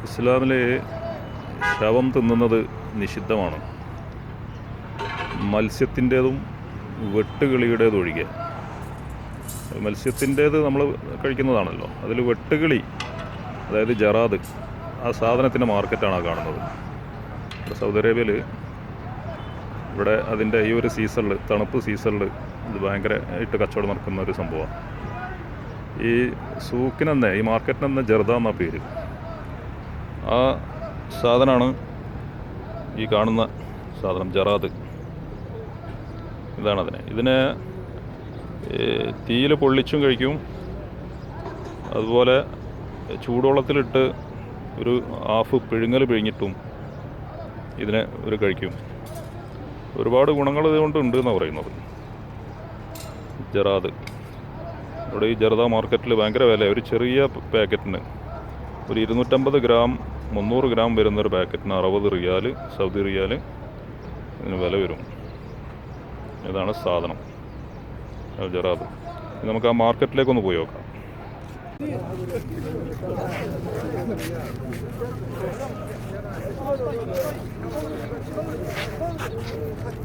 ഇസ്ലാമിൽ ശവം തിന്നുന്നത് നിഷിദ്ധമാണ്. മത്സ്യത്തിൻ്റേതും വെട്ടുകിളിയുടേതും ഒഴികെ. മത്സ്യത്തിൻ്റേത് നമ്മൾ കഴിക്കുന്നതാണല്ലോ. അതിൽ വെട്ടുകിളി, അതായത് ജറാദ്, ആ സാധനത്തിൻ്റെ മാർക്കറ്റാണ് ആ കാണുന്നത്. സൗദി അറേബ്യയിൽ ഇവിടെ അതിൻ്റെ ഈ ഒരു സീസണിൽ, തണുപ്പ് സീസണിൽ ഇത് ഭയങ്കരമായിട്ട് കച്ചവടം നടക്കുന്ന ഒരു സംഭവമാണ്. ഈ സൂക്കിനെന്നെ, ഈ മാർക്കറ്റിനെന്നെ ജർദ എന്ന പേര്. ആ സാധനമാണ് ഈ കാണുന്ന സാധനം, ജറാദ്. ഇതാണതിനെ. ഇതിനെ തീയിൽ പൊള്ളിച്ചും കഴിക്കും, അതുപോലെ ചൂടുവെള്ളത്തിലിട്ട് ഒരു ഹാഫ് പിഴുങ്ങൽ പിഴിഞ്ഞിട്ടും ഇതിനെ കഴിക്കും. ഒരുപാട് ഗുണങ്ങൾ ഇതുകൊണ്ട് ഉണ്ട് എന്നാണ് പറയുന്നത്. ജറാദ് ഇവിടെ ഈ ജർദ മാർക്കറ്റിൽ ഭയങ്കര വില. ഒരു ചെറിയ പാക്കറ്റിന് ഒരു 250 ഗ്രാം 300 ഗ്രാം വരുന്നൊരു പാക്കറ്റിന് 60 റിയാൽ, സൗദി റിയാൽ ഇതിന് വില വരും. ഇതാണ് സാധനം, ജറാദ്. നമുക്ക് ആ മാർക്കറ്റിലേക്കൊന്ന് പോയി നോക്കാം.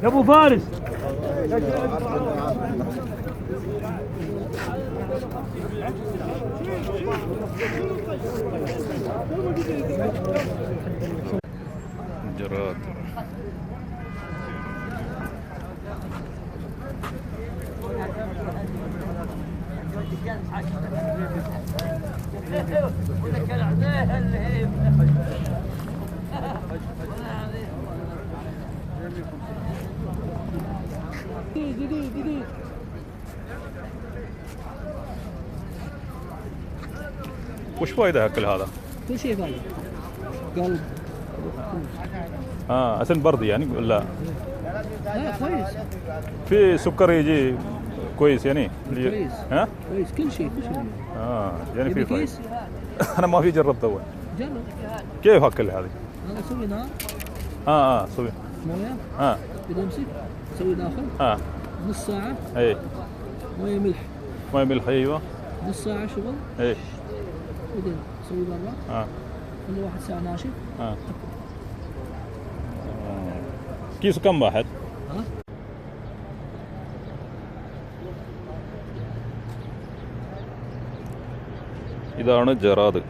أبو فارس جراد. وش فايدة أكل هذا؟ كل شيء فايدة. قلب عشان برد يعني ولا؟ لا كويس. في سكر يجي كويس يعني؟ كويس. ها؟ كويس كل شيء كل شيء. يعني في كيس. أنا ما في جربت أول. جرب. كيف أكل هذه؟ هذا سوي نار. سوي. مويه. إذا امسك سوي داخل. نص ساعة. أي. مويه ملح. مويه ملح أيوة. نص ساعة شغل. أي. بعدين سوي برا. كل 1 ساعة ناشف. كيس كم واحد؟ ഇതാണ് ജറാദ്.